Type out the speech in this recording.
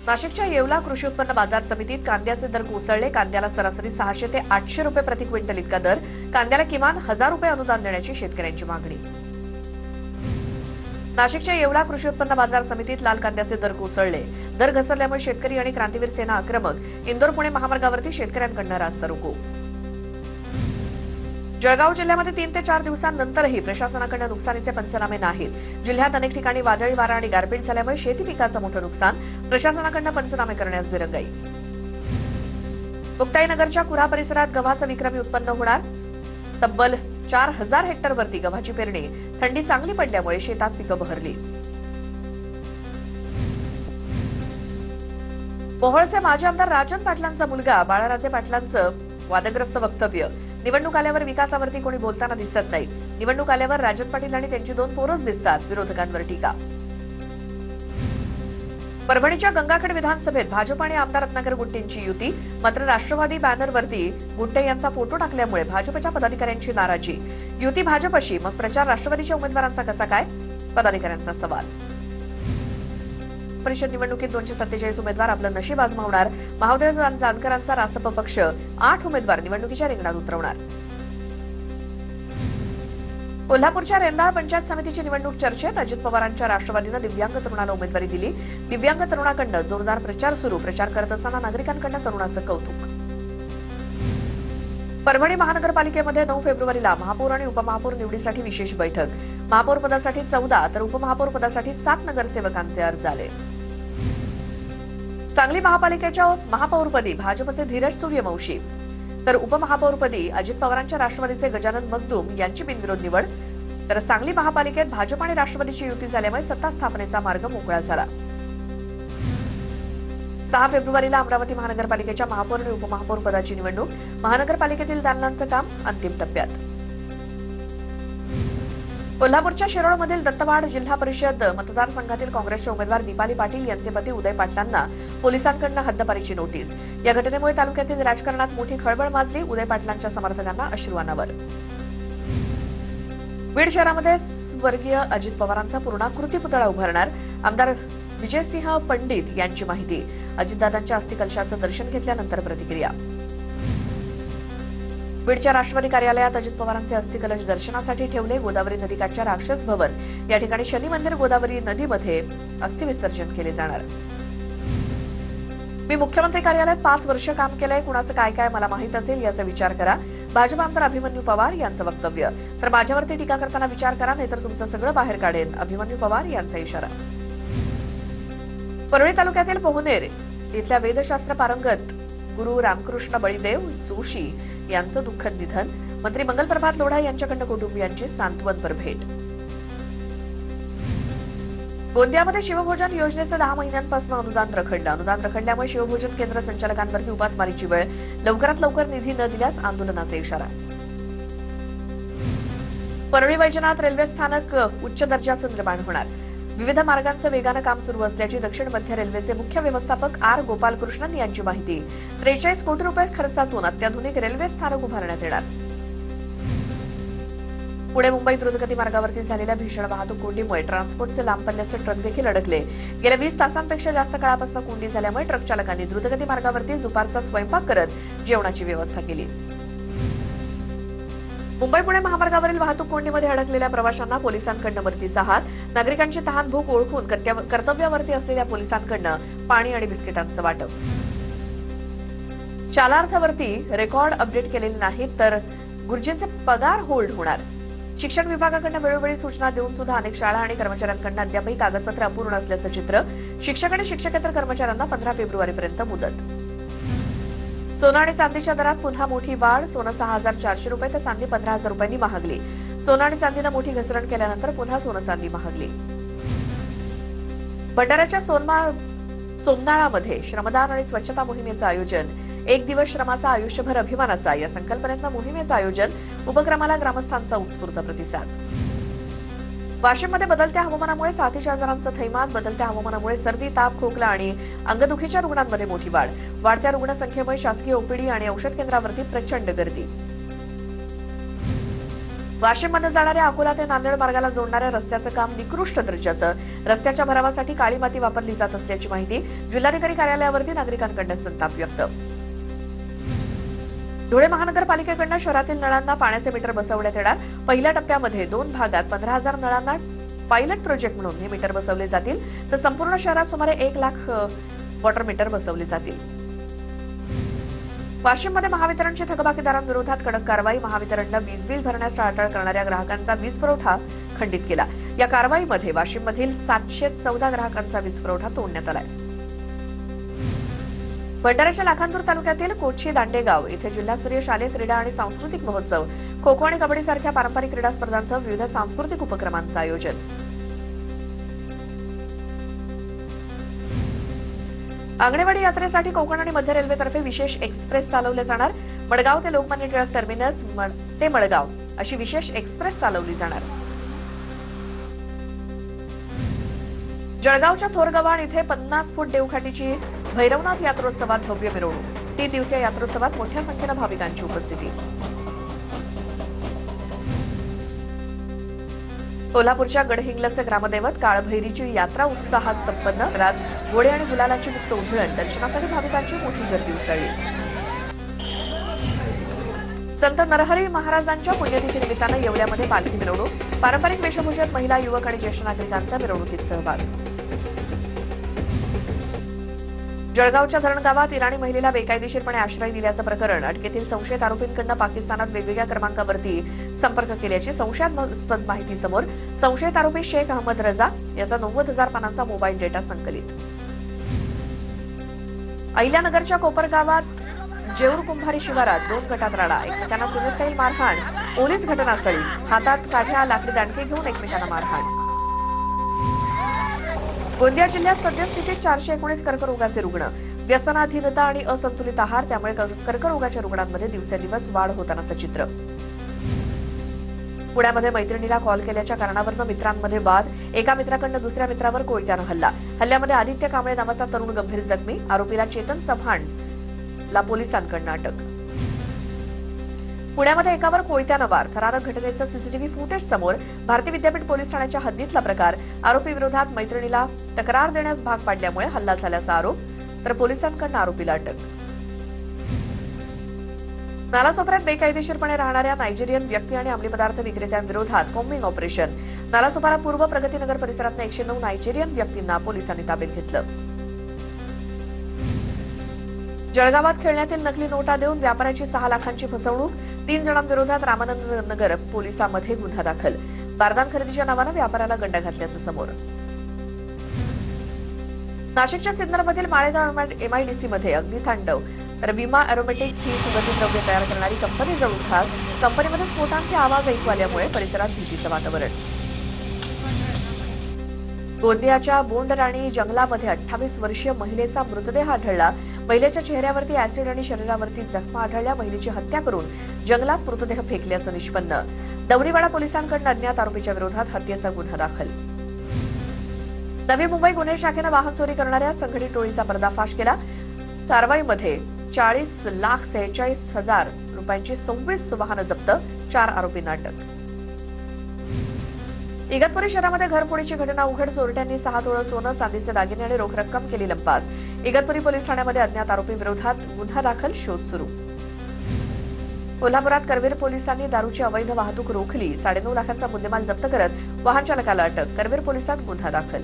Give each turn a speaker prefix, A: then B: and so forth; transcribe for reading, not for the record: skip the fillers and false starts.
A: नाशिकच्या येवला कृषी उत्पन्न बाजार समितीत कांद्याचे दर कोसळले. कांद्याला सरासरी 600 ते 800 रुपये प्रति क्विंटल इतका दर. कांद्याला किमान 1000 रुपये अनुदान देण्याची शेतकऱ्यांची मागणी. नाशिकच्या येवला कृषी उत्पन्न बाजार समितीत लाल कांद्याचे दर कोसळले. दर घसरल्यामुळे शेतकरी आणि क्रांतीवीर सेना आक्रमक. इंदोर पुणे महामार्गावरती शेतकऱ्यांकडून रास्ता रोको. जळगाव जिल्ह्यामध्ये 3 ते 4 दिवसांनंतरही प्रशासनाकडून नुकसानीचे पंचनामे नाहीत. जिल्ह्यात अनेक ठिकाणी वादळी वारा आणि गारपीट झाल्यामुळे शेती पिकाचं मोठं नुकसान. प्रशासनाकडून पंचनामे करण्यास दिरंगाई. मुक्ताईनगरच्या कुऱ्हा परिसरात गव्हाचं विक्रमी उत्पन्न होणार. तब्बल 4000 हेक्टरवरती गव्हाची पेरणी. थंडी चांगली पडल्यामुळे शेतात पिकं बहरली. मोहोळचे माजी आमदार राजन पाटलांचा मुलगा बाळाराजे पाटलांचं वादग्रस्त वक्तव्य. निवडणूक आल्यावर विकासावरती कोणी बोलताना दिसत नाही. निवडणूक आल्यावर राजन पाटील आणि त्यांची 2 पोरच दिसतात. विरोधकांवर टीका. परभणीच्या गंगाखेड विधानसभेत भाजप आणि आमदार रत्नाकर गुट्टेंची युती. मात्र राष्ट्रवादी बॅनरवरती गुट्टे यांचा फोटो टाकल्यामुळे भाजपच्या पदाधिकाऱ्यांची नाराजी. युती भाजपशी, मग प्रचार राष्ट्रवादीच्या उमेदवारांचा कसा काय? पदाधिकाऱ्यांचा सवाल. परिषद निवडणुकीत 247 उमेदवार आपलं नशीब आजमावणार. महादेव जानकरांचा रासप पक्ष 8 उमेदवार निवडणुकीच्या रिंगणात उतरवणार. कोल्हापूरच्या रेंदाळ पंचायत समितीची निवडणूक चर्चेत. अजित पवारांच्या राष्ट्रवादीनं दिव्यांग तरुणाला उमेदवारी दिली. दिव्यांग तरुणाकडून जोरदार प्रचार सुरू. प्रचार करत असताना नागरिकांकडून तरुणाचं कौतुक. परभणी महानगरपालिकेमध्ये 9 फेब्रुवारीला महापौर आणि उपमहापौर निवडीसाठी विशेष बैठक. महापौर पदासाठी 14 तर उपमहापौर पदासाठी 7 नगरसेवकांचे अर्ज आले. सांगली महापालिकेच्या महापौरपदी भाजपचे धीरज सूर्यवंशी तर उपमहापौरपदी अजित पवारांच्या राष्ट्रवादीचे गजानन मगदूम यांची बिनविरोध निवड. तर सांगली महापालिकेत भाजप आणि राष्ट्रवादीची युती झाल्यामुळे सत्ता स्थापनेचा मार्ग मोकळा झाला. 6 फेब्रुवारीला अमरावती महानगरपालिकेच्या महापौर आणि उपमहापौर पदाची निवडणूक. महानगरपालिकेतील दालनांचं काम अंतिम टप्प्यात. कोल्हापूरच्या शिरोळमधील दत्तवाड जिल्हा परिषद मतदारसंघातील काँग्रेसचे उमेदवार दीपाली पाटील यांचे पती उदय पाटलांना पोलिसांकडून हद्दपारीची नोटीस. या घटनेमुळे तालुक्यातील राजकारणात मोठी खळबळ माजली. उदय पाटलांच्या समर्थकांना अश्रू अनावर. बीड शहरामध्ये स्वर्गीय अजित पवारांचा पूर्णाकृती पुतळा उभारणार. आमदार विजयसिंह पंडित यांची माहिती. अजितदादांच्या अस्थिकलशाचं दर्शन घेतल्यानंतर प्रतिक्रिया. बीडच्या राष्ट्रवादी कार्यालयात अजित पवारांचे अस्थिकलश दर्शनासाठी ठेवले. गोदावरी नदीकाठच्या राक्षस भवन या ठिकाणी शनी मंदिर गोदावरी नदीमध्ये अस्थिविसर्जन केले जाणार. मी मुख्यमंत्री कार्यालयात 5 वर्ष काम केलंय. कुणाचं काय काय मला माहित असेल याचा विचार करा. भाजप आमदार अभिमन्यू पवार यांचं वक्तव्य. तर माझ्यावरती टीका करताना विचार करा, नाहीतर तुमचं सगळं बाहेर काढेन. अभिमन्यू पवार यांचा इशारा. परळी तालुक्यातील पोहनेर इथल्या वेदशास्त्र पारंगत गुरु रामकृष्ण बळीदेव जोशी यांचं दुःखद निधन. मंत्री मंगलप्रभात लोढा यांच्याकडून कुटुंबियांची सांत्वनपर भेट. गोंदियामध्ये शिवभोजन योजनेचं 10 महिन्यांपासून अनुदान रखडलं. अनुदान रखडल्यामुळे शिवभोजन केंद्र संचालकांवरती उपासमारीची वेळ. लवकरात लवकर निधी न दिल्यास आंदोलनाचा इशारा. परळी वैजनाथ रेल्वे स्थानक उच्च दर्जाचं निर्माण होणार. विविध मार्गांचं वेगानं काम सुरू असल्याची दक्षिण मध्य रेल्वेचे मुख्य व्यवस्थापक आर गोपालकृष्णन यांची माहिती. 43 कोटी रुपये खर्चातून अत्याधुनिक रेल्वे स्थानक उभारण्यात येणार. पुणे मुंबई द्रुतगती मार्गावरती झालेल्या भीषण वाहतूक कोंडीमुळे ट्रान्सपोर्टचे लांब पल्ल्याचे ट्रक देखील अडकले. गेल्या 20 तासांपेक्षा जास्त काळापासून कोंडी झाल्यामुळे ट्रक चालकांनी द्रुतगती मार्गावरती दुपारचा स्वयंपाक करत जेवणाची व्यवस्था केली. मुंबई पुणे महामार्गावरील वाहतूक कोंडीमध्ये अडकलेल्या प्रवाशांना पोलिसांकडून मदतीचा हात. नागरिकांची तहान भूक ओळखून कर्तव्यावरती असलेल्या पोलिसांकडून पाणी आणि बिस्किटांचं वाटप. चालार्थावरती रेकॉर्ड अपडेट केलेले नाहीत तर गुरुजींचे पगार होल्ड होणार. शिक्षण विभागाकडून वेळोवेळी सूचना देऊन सुद्धा अनेक शाळा आणि कर्मचाऱ्यांकडून अद्यापही कागदपत्र अपूर्ण असल्याचं चित्र. शिक्षक आणि शिक्षकेतर कर्मचाऱ्यांना 15 फेब्रुवारीपर्यंत मुदत. सोनं आणि चांदीच्या दरात पुन्हा मोठी वाढ. सोनं 6400 रुपये तर चांदी 15000 रुपयांनी महागली. सोनं आणि चांदीनं मोठी घसरण केल्यानंतर पुन्हा सोनं चांदी महागली. भंडाऱ्याच्या सोमनाळामध्ये श्रमदान आणि स्वच्छता मोहिमेचं आयोजन. 1 दिवस श्रमाचा आयुष्यभर अभिमानाचा या संकल्पनेतनं मोहिमेचं आयोजन. उपक्रमाला ग्रामस्थांचा उत्स्फूर्त प्रतिसाद. वाशिममध्ये बदलत्या हवामानामुळे साथीच्या आजारांचं थैमान. बदलत्या हवामानामुळे सर्दी, ताप, खोकला आणि अंगदुखीच्या रुग्णांमध्ये मोठी वाढ. वाढत्या रुग्णसंख्येमुळे शासकीय ओपीडी आणि औषध केंद्रावरती प्रचंड गर्दी. वाशिममध्ये जाणाऱ्या अकोला ते नांदेड मार्गाला जोडणाऱ्या रस्त्याचं काम निकृष्ट दर्जाचं. रस्त्याच्या भरावासाठी काळी माती वापरली जात असल्याची माहिती. जिल्हाधिकारी कार्यालयावरती नागरिकांकडून संताप व्यक्त. धुळे महानगरपालिकेकडून शहरातील नळांना पाण्याचे मीटर बसवण्यात येणार. पहिल्या टप्प्यामध्ये 2 भागात 15,000 नळांना पायलट प्रोजेक्ट म्हणून हे मीटर बसवले जातील, तर संपूर्ण शहरात सुमारे 1 लाख वॉटर मीटर बसवले जातील. वाशिममध्ये महावितरणची थकबाकीदारांविरोधात कडक कारवाई. महावितरणनं वीज बिल भरण्यास टाळाटाळ करणाऱ्या ग्राहकांचा वीज पुरवठा खंडित केला. या कारवाईमध्ये वाशिममधील 714 ग्राहकांचा वीज पुरवठा तोडण्यात आलाय. भंडाऱ्याच्या लाखांदूर तालुक्यातील कोची दांडेगाव इथे जिल्हास्तरीय शालेय क्रीडा आणि सांस्कृतिक महोत्सव, खो खो आणि कबड्डी सारख्या पारंपरिक क्रीडा स्पर्धांसह विविध सांस्कृतिक उपक्रमांचं आयोजन. आंगणेवाडी यात्रेसाठी कोकण आणि मध्य रेल्वेतर्फे विशेष एक्सप्रेस चालवले जाणार. मडगाव ते लोकमान्य टिळक टर्मिनस ते मडगाव अशी विशेष एक्सप्रेस चालवली जाणार. जळगावच्या थोरगव्हाण इथे 50 फूट देवखाटीची भैरवनाथ यात्रोत्सवात भव्य मिरवणूक. 3 दिवसीय यात्रोत्सवात मोठ्या संख्येनं भाविकांची उपस्थिती. कोल्हापूरच्या गडहिंग्लजचे ग्रामदैवत काळभैरीची यात्रा उत्साहात संपन्न. रात घोडे आणि गुलालाची मुक्त उधळण. दर्शनासाठी भाविकांची मोठी गर्दी उसळली. संत नरहरी महाराजांच्या पुण्यतिथी निमित्तानं येवल्यामध्ये पालखी मिरवणूक. पारंपरिक वेशभूषेत महिला, युवक आणि ज्येष्ठ नागरिकांचा मिरवणुकीत सहभाग. जळगावच्या धरणगावात इराणी महिलेला बेकायदेशीरपणे आश्रय दिल्याचं प्रकरण. अटकेतील संशयित आरोपींकडून पाकिस्तानात वेगवेगळ्या क्रमांकावरती संपर्क केल्याची संशयास्पद माहिती समोर. संशयित आरोपी शेख अहमद रजा याचा 90,000 पानांचा मोबाईल डेटा संकलित. अहिल्यानगरच्या कोपरगावात जेऊर कुंभारी शिवारात 2 गटात राडा. एकमेकांना सिनेस्टाईल मारहाण. पोलीस घटनास्थळी. हातात काठ्या, लाकडी दांडके घेऊन एकमेकांना मारहाण. गोंदिया जिल्ह्यात सद्यस्थितीत 419 कर्करोगाचे रुग्ण. व्यसनाधीनता आणि असंतुलित आहार त्यामुळे कर्करोगाच्या रुग्णांमध्ये दिवसेंदिवस वाढ होतानाचं चित्र. पुण्यामध्ये मैत्रिणीला कॉल केल्याच्या कारणावरून मित्रांमध्ये वाद. एका मित्राकडून दुसऱ्या मित्रावर कोयत्यानं हल्ला. हल्ल्यामध्ये आदित्य कांबळे नावाचा तरुण गंभीर जखमी. आरोपीला चेतन चव्हाणला पोलिसांकडून अटक. पुण्यामध्ये एकावर कोयत्यानं वार. थरारक घटनेचं सीसीटीव्ही फुटेज समोर. भारती विद्यापीठ पोलीस ठाण्याच्या हद्दीतला प्रकार. आरोपी विरोधात मैत्रिणीला तक्रार देण्यास भाग पाडल्यामुळे हल्ला झाल्याचा आरोप, तर पोलिसांकडून आरोपीला अटक. नालासोपाऱ्यात बेकायदेशीरपणे राहणाऱ्या नायजेरियन व्यक्ती आणि अंमली पदार्थ विक्रेत्यांविरोधात कॉम्बिंग ऑपरेशन. नालासोपारा पूर्व प्रगतीनगर परिसरातल्या 109 नायजेरियन व्यक्तींना पोलिसांनी ताब्यात घेतलं. जळगावात खेळण्यातील नकली नोटा देऊन व्यापाऱ्याची 6 लाखांची फसवणूक. 3 जणांविरोधात रामानंद नगर पोलिसांमध्ये गुन्हा दाखल. बारदान खरेदीच्या नावानं व्यापाऱ्याला गंडा घातल्याचं समोर. नाशिकच्या सिन्नरमधील माळेगाव एमआयडीसीमध्ये अग्नितांडव. तर विमा एरोमेटिक्स ही सुगंधी द्रव्य तयार करणारी कंपनी जळून खाक. कंपनीमध्ये स्फोटांचे आवाज ऐकू आल्यामुळे परिसरात भीतीचं वातावरण. गोंदियाच्या बोंडराणी जंगलामध्ये 28 वर्षीय महिलेचा मृतदेह आढळला. महिलेच्या चेहऱ्यावरती ऍसिड आणि शरीरावरती जखमा आढळल्या. महिलेची हत्या करून जंगलात मृतदेह फेकल्याचं निष्पन्न. दौरीवाडा पोलिसांकडून अज्ञात आरोपीच्या विरोधात हत्येचा गुन्हा दाखल. नवी मुंबई गुन्हे शाखेनं वाहन चोरी करणाऱ्या संघटित टोळीचा पर्दाफाश केला. कारवाईमध्ये 40,46,000 रुपयांची 26 वाहनं जप्त. 4 आरोपींना अटक. इगतपुरी शहरामध्ये घरफोडीची घटना उघड. चोरट्यांनी 6 तोळं सोनं, चांदीचे दागिने आणि रोख रक्कम केली लंपास. इगतपुरी पोलीस ठाण्यामध्ये अज्ञात आरोपींविरोधात गुन्हा दाखल, शोध सुरू. कोल्हापुरात करवीर पोलिसांनी दारूची अवैध वाहतूक रोखली. 9.5 लाखांचा मुद्देमाल जप्त करत वाहन चालकाला अटक. करवीर पोलिसात गुन्हा दाखल.